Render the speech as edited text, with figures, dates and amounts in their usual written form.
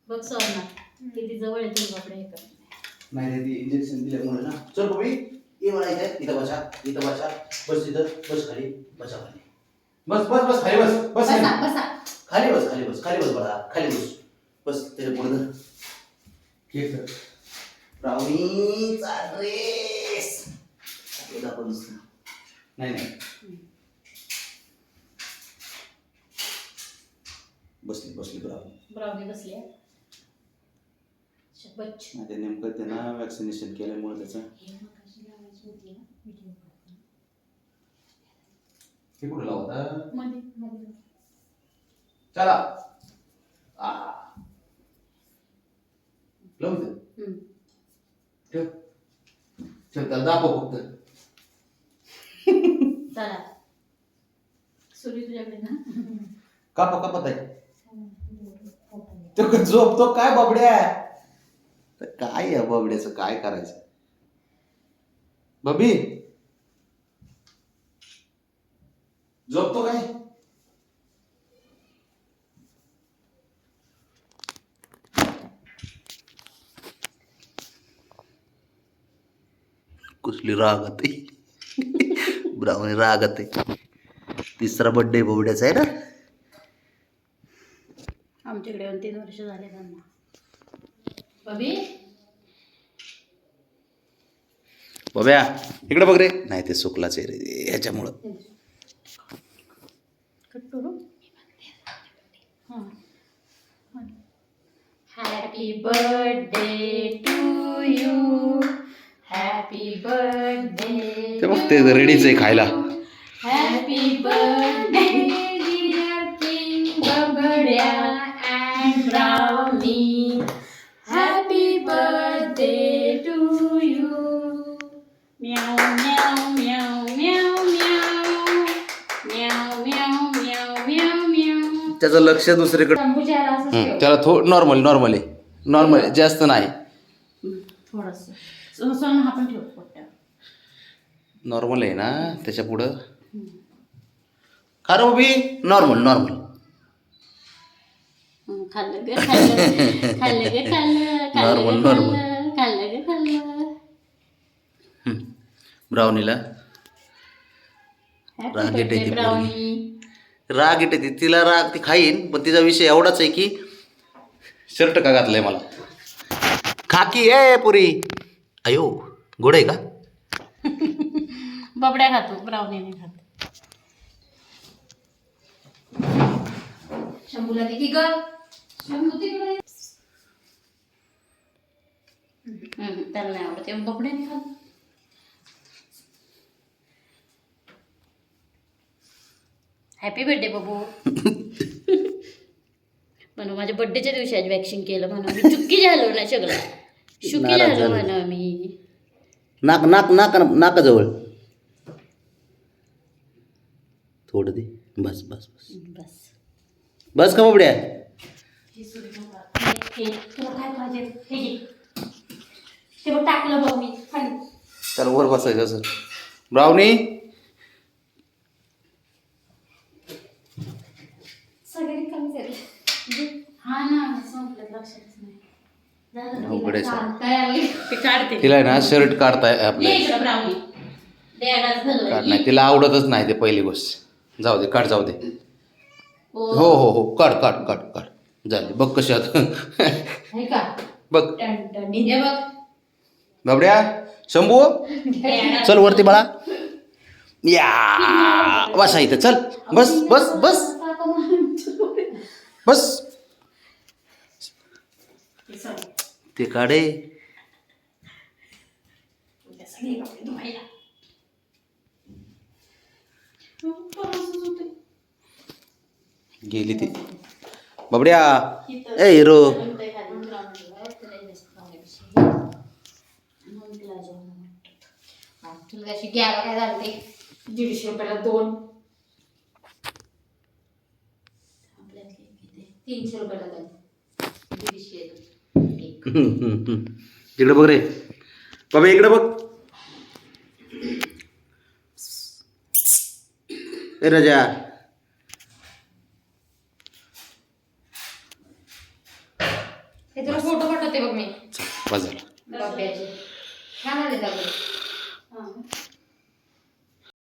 बघ सर किती जवळ येते बापडे हे कर नाही ती इंजेक्शन दिल्यामुळे ना. चल बबी ये मला इथं बसा बस इथं बस खाली बसा खाली बस बस बस खाली बस बस बसा बसा खाली बस खाली बस खाली बस बळा खाली बस बस त्याच्या पुढे धर केक कर ब्राउनीचा ड्रेस दाखव नाही नाही बसली बसली ब्राउनी बसली शपथ ते नेमकं त्यांना वॅक्सिनेशन केल्यामुळे त्याचं हे कुठं लावता चला लावून ठेव ठेव त्याला दाखव फक्त चला सुरी तुझ्याकडे ना कापा कापत आहे तो झोपतो काय बाबड्या काय या बाबड्याचं काय करायचं बबी झोपतो काय कुठली रागत आहे ब्राह्मणी रागत आहे तिसरा बर्थडे बाबड्याचा आहे ना आमच्याकडे 3 वर्ष झाले त्यांना बबी बब्या इकडे बघ रे नाही ते सुकलाच आहे रे ह्याच्यामुळं happy birthday to you happy birthday ते बघ ते रेडीच आहे खायला happy birthday dear king Babdya and brownie happy birthday to you म्याऊ म्याऊ म्याऊ म्याऊ म्याऊ म्याऊ म्याऊ म्याऊ म्याऊ त्याचं लक्ष दुसरीकडे त्याला नॉर्मल आहे जास्त नाही थोडस हा पण ठेव नॉर्मल आहे ना त्याच्या पुढं खरं उभी नॉर्मल खाल्लं ग खाल्लं ग खाल्लं नॉर्मल खाल्लं ग खाल्लं ब्राउनीला राग येते तिला राग ती खाईन पण तिचा विषय एवढाच आहे की शर्ट का घातलंय मला खाकी ए पुरी अयो गोड आहे का बबड्या खातो ब्राउनी नाही खात शंभूला दे की ग शंभू तिकडे त्याला नाही आवडत बबड्या नाही खात हॅपी बर्थडे बाबू म्हणून माझ्या बर्थडेच्या दिवशी आज वॅक्सिन केलं म्हणून मी चुकी झालो ना सगळं चुकी झालो म्हणा मी नाकाजवळ थोडं दे बस बस बस बस बस का बाबड्या तुला काय पाहिजे हे ते बघ टाकलं बघ मी खाली त्याला वर बसायचं असं ब्राउनी सगळे कमी झाले हा ना संपलं लक्षातच नाही तिला ना शर्ट काढताय आपल्या नाही तिला आवडतच नाही ते पहिली गोष्ट जाऊ दे काढ जाऊ दे हो काढ झाले बघ कशात बघ बाबड्या शंभू चल वरती बाळा या बसा इथं चल बस बस बस बस ते काढे गेली ती बाबड्या ए हिरो तुला अशी घ्यायला काय झालं ते 150 रुपयाला 2 300 रुपयाला 150 इकडे बघ रे बाबा इकडे बघ ए राजा हे तुला फोटो पाठवते बघ मी चल बस झालं बाप्याचे छान आले दाखव